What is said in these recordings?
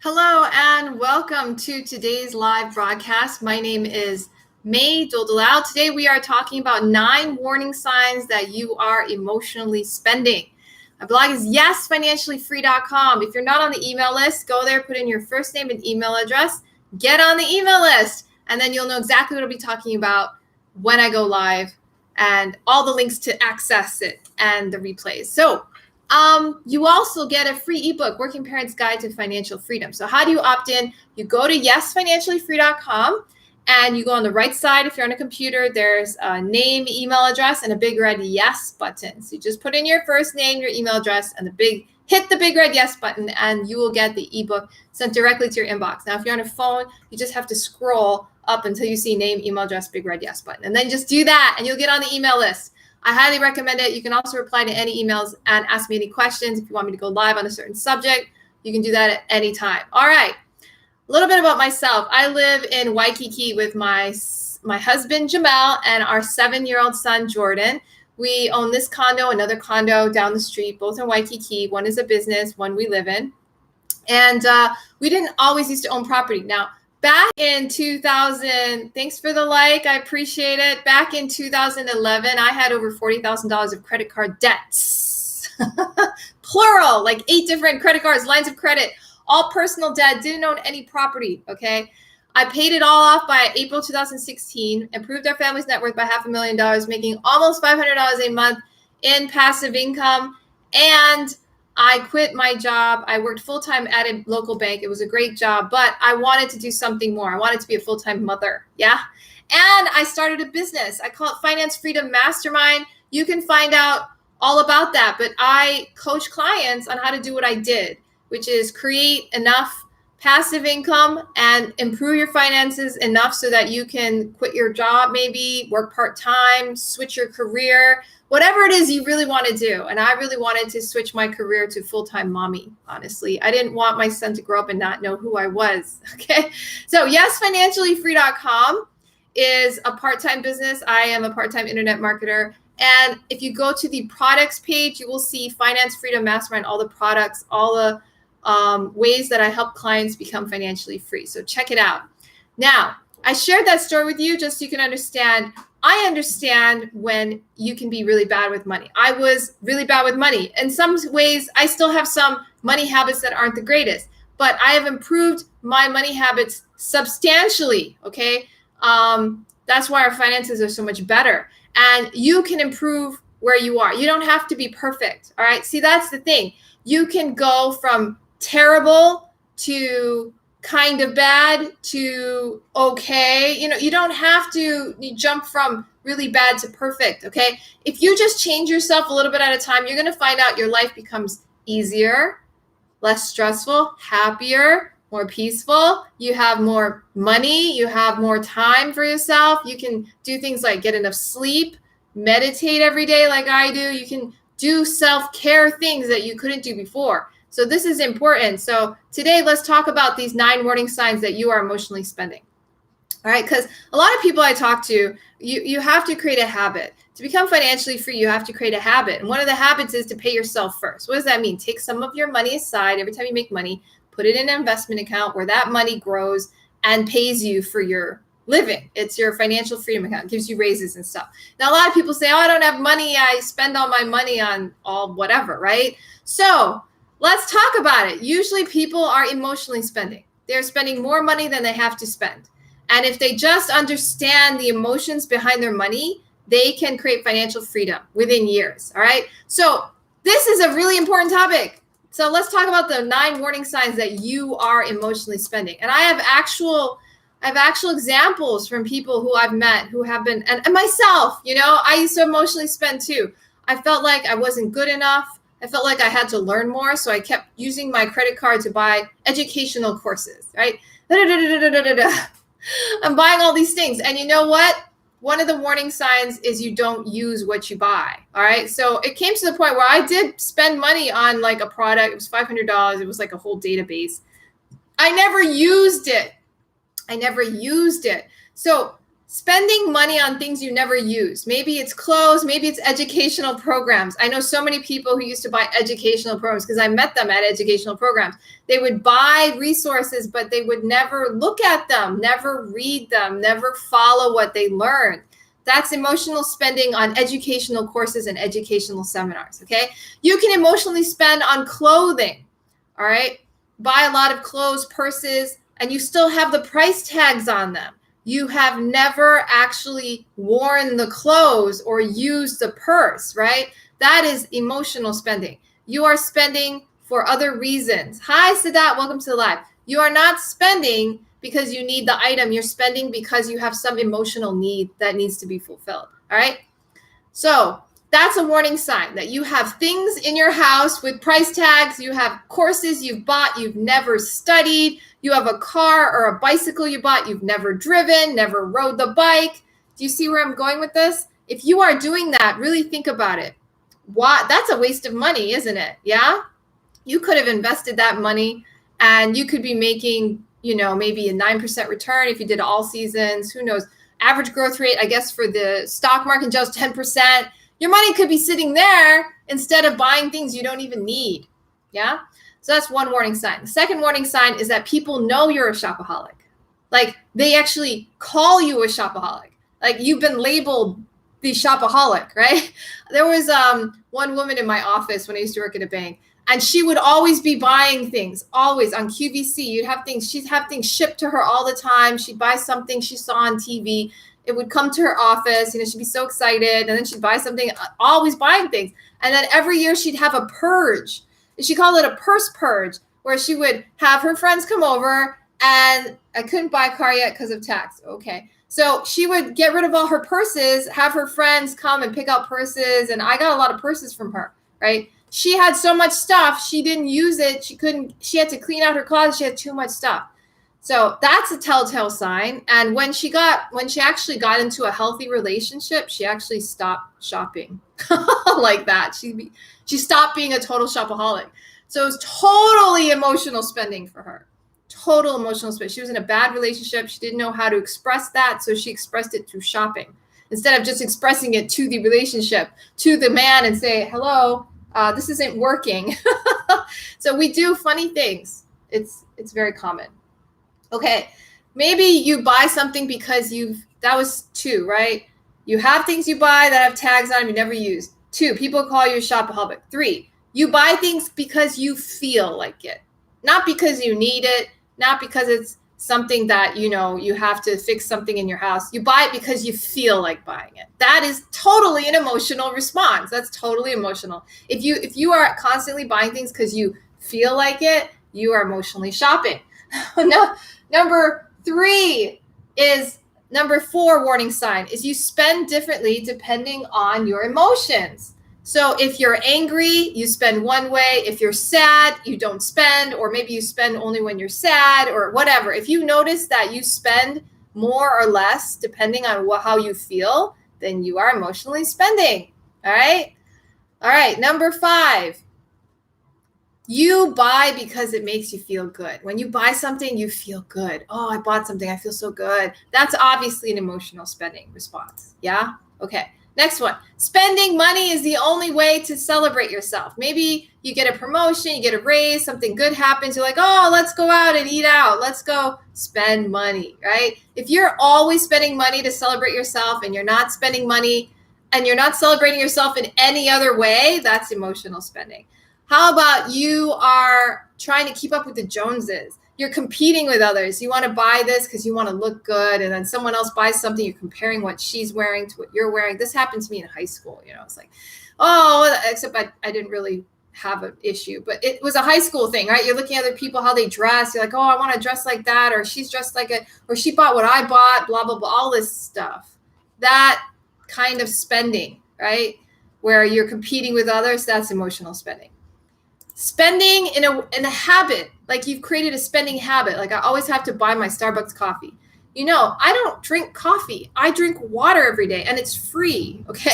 Hello and welcome to today's live broadcast. My name is May Doldelau. Today we are talking about 9 warning signs that you are emotionally spending. My blog is yesfinanciallyfree.com. If you're not on the email list, go there, put in your first name and email address, get on the email list, and then you'll know exactly what I'll be talking about when I go live and all the links to access it and the replays. So you also get a free ebook, Working Parents Guide to Financial Freedom. So how do you opt in? You go to yesfinanciallyfree.com and you go on the right side. If you're on a computer, there's a name, email address, and a big red yes button. So you just put in your first name, your email address, and hit the big red yes button, and you will get the ebook sent directly to your inbox. Now, if you're on a phone, you just have to scroll up until you see name, email address, big red yes button. And then just do that, and you'll get on the email list. I highly recommend it. You can also reply to any emails and ask me any questions. If you want me to go live on a certain subject, you can do that at any time. All right. A little bit about myself. I live in Waikiki with my husband, Jamel, and our 7-year-old son, Jordan. We own this condo, another condo down the street, both in Waikiki. One is a business, one we live in. And we didn't always used to own property. Now, back in 2000, thanks for the like, I appreciate it. Back in 2011, I had over $40,000 of credit card debts. Plural, like 8 different credit cards, lines of credit, all personal debt, didn't own any property, okay? I paid it all off by April 2016, improved our family's net worth by $500,000, making almost $500 a month in passive income, and I quit my job. I worked full-time at a local bank. It was a great job, but I wanted to do something more. I wanted to be a full-time mother, yeah? And I started a business. I call it Finance Freedom Mastermind. You can find out all about that, but I coach clients on how to do what I did, which is create enough passive income and improve your finances enough so that you can quit your job, maybe work part-time, switch your career, whatever it is you really want to do. And I really wanted to switch my career to full-time mommy, honestly. I didn't want my son to grow up and not know who I was, okay? So yesfinanciallyfree.com is a part-time business. I am a part-time internet marketer. And if you go to the products page, you will see Finance Freedom Mastermind, all the products, all the ways that I help clients become financially free. So check it out. Now, I shared that story with you just so you can understand. I understand when you can be really bad with money. I was really bad with money. In some ways, I still have some money habits that aren't the greatest, but I have improved my money habits substantially, okay? That's why our finances are so much better. And you can improve where you are. You don't have to be perfect, all right? See, that's the thing. You can go from terrible to kind of bad to okay. You don't have to jump from really bad to perfect, okay? If you just change yourself a little bit at a time, you're going to find out your life becomes easier, less stressful, happier, more peaceful. You have more money. You have more time for yourself. You can do things like get enough sleep, meditate every day like I do. You can do self-care things that you couldn't do before. So this is important. So today, let's talk about these 9 warning signs that you are emotionally spending. All right, because a lot of people I talk to, you have to create a habit. To become financially free, you have to create a habit. And one of the habits is to pay yourself first. What does that mean? Take some of your money aside every time you make money, put it in an investment account where that money grows and pays you for your living. It's your financial freedom account. It gives you raises and stuff. Now, a lot of people say, oh, I don't have money. I spend all my money on all whatever, right? So let's talk about it. Usually people are emotionally spending. They're spending more money than they have to spend. And if they just understand the emotions behind their money, they can create financial freedom within years, all right? So this is a really important topic. So let's talk about the 9 warning signs that you are emotionally spending. And I have actual examples from people who I've met who have been, and myself, I used to emotionally spend too. I felt like I wasn't good enough. I felt like I had to learn more, so I kept using my credit card to buy educational courses, right? I'm buying all these things. And you know what? One of the warning signs is you don't use what you buy, all right? So it came to the point where I did spend money on like a product. It was $500. It was like a whole database. I never used it. So Spending money on things you never use. Maybe it's clothes, maybe it's educational programs. I know so many people who used to buy educational programs because I met them at educational programs. They would buy resources, but they would never look at them, never read them, never follow what they learned. That's emotional spending on educational courses and educational seminars, okay? You can emotionally spend on clothing, all right? Buy a lot of clothes, purses, and you still have the price tags on them. You have never actually worn the clothes or used the purse, right? That is emotional spending. You are spending for other reasons. Hi, Sadat, welcome to the live. You are not spending because you need the item. You're spending because you have some emotional need that needs to be fulfilled, all right? So that's a warning sign that you have things in your house with price tags. You have courses you've bought, you've never studied. You have a car or a bicycle you bought, you've never driven, never rode the bike. Do you see where I'm going with this? If you are doing that, really think about it. Why? That's a waste of money, isn't it? Yeah? You could have invested that money and you could be making, maybe a 9% return if you did all seasons. Who knows? Average growth rate, I guess, for the stock market, just 10%. Your money could be sitting there instead of buying things you don't even need. Yeah? So that's one warning sign. The second warning sign is that people know you're a shopaholic. Like they actually call you a shopaholic. Like you've been labeled the shopaholic, right? There was one woman in my office when I used to work at a bank, and she would always be buying things, always on QVC. She'd have things shipped to her all the time. She'd buy something she saw on TV. It would come to her office, she'd be so excited. And then she'd buy something, always buying things. And then every year she'd have a purge. She called it a purse purge, where she would have her friends come over, and I couldn't buy a car yet because of tax. Okay. So she would get rid of all her purses, have her friends come and pick out purses. And I got a lot of purses from her, right? She had so much stuff. She didn't use it. She had to clean out her closet. She had too much stuff. So that's a telltale sign. And when she actually got into a healthy relationship, she actually stopped shopping like that. She stopped being a total shopaholic. So it was totally emotional spending for her. Total emotional spending. She was in a bad relationship. She didn't know how to express that. So she expressed it through shopping instead of just expressing it to the relationship, to the man, and say, hello, this isn't working. So we do funny things. It's very common. Okay, maybe you buy something because that was 2, right? You have things you buy that have tags on them you never use. 2, people call you a shopaholic. 3, you buy things because you feel like it, not because you need it, not because it's something that, you have to fix something in your house. You buy it because you feel like buying it. That is totally an emotional response. That's totally emotional. If you are constantly buying things because you feel like it, you are emotionally shopping. No. Number 4 warning sign is you spend differently depending on your emotions. So if you're angry, you spend one way. If you're sad, you don't spend, or maybe you spend only when you're sad or whatever. If you notice that you spend more or less depending on how you feel, then you are emotionally spending. All right. All right. Number 5. You buy because it makes you feel good. When you buy something, you feel good. Oh, I bought something. I feel so good. That's obviously an emotional spending response. Yeah? Okay. Next one. Spending money is the only way to celebrate yourself. Maybe you get a promotion, you get a raise, something good happens. You're like, oh, let's go out and eat out. Let's go spend money, right? If you're always spending money to celebrate yourself and you're not spending money and you're not celebrating yourself in any other way, that's emotional spending. How about you are trying to keep up with the Joneses? You're competing with others. You want to buy this because you want to look good. And then someone else buys something. You're comparing what she's wearing to what you're wearing. This happened to me in high school. It's like, oh, except I didn't really have an issue. But it was a high school thing, right? You're looking at other people, how they dress. You're like, oh, I want to dress like that. Or she's dressed like it. Or she bought what I bought, blah, blah, blah, all this stuff. That kind of spending, right? Where you're competing with others, that's emotional spending. Spending in a habit, like you've created a spending habit. Like I always have to buy my Starbucks coffee. I don't drink coffee. I drink water every day and it's free. Okay.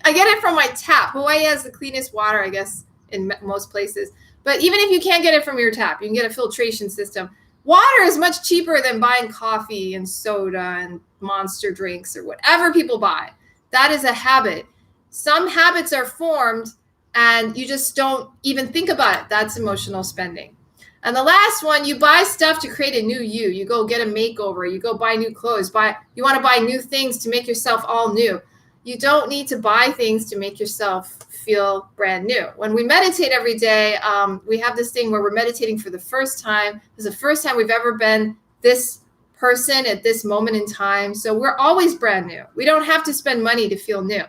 I get it from my tap. Hawaii has the cleanest water, I guess, in most places. But even if you can't get it from your tap, you can get a filtration system. Water is much cheaper than buying coffee and soda and Monster drinks or whatever people buy. That is a habit. Some habits are formed and you just don't even think about it. That's emotional spending. And the last one, you buy stuff to create a new you. You go get a makeover. You go buy new clothes. You want to buy new things to make yourself all new. You don't need to buy things to make yourself feel brand new. When we meditate every day, we have this thing where we're meditating for the first time. It's the first time we've ever been this person at this moment in time. So we're always brand new. We don't have to spend money to feel new.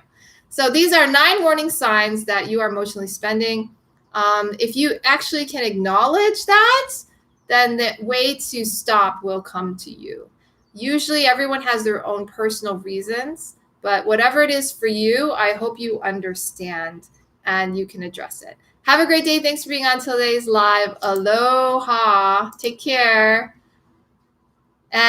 So these are 9 warning signs that you are emotionally spending. If you actually can acknowledge that, then the way to stop will come to you. Usually everyone has their own personal reasons, but whatever it is for you, I hope you understand and you can address it. Have a great day. Thanks for being on today's live. Aloha. Take care.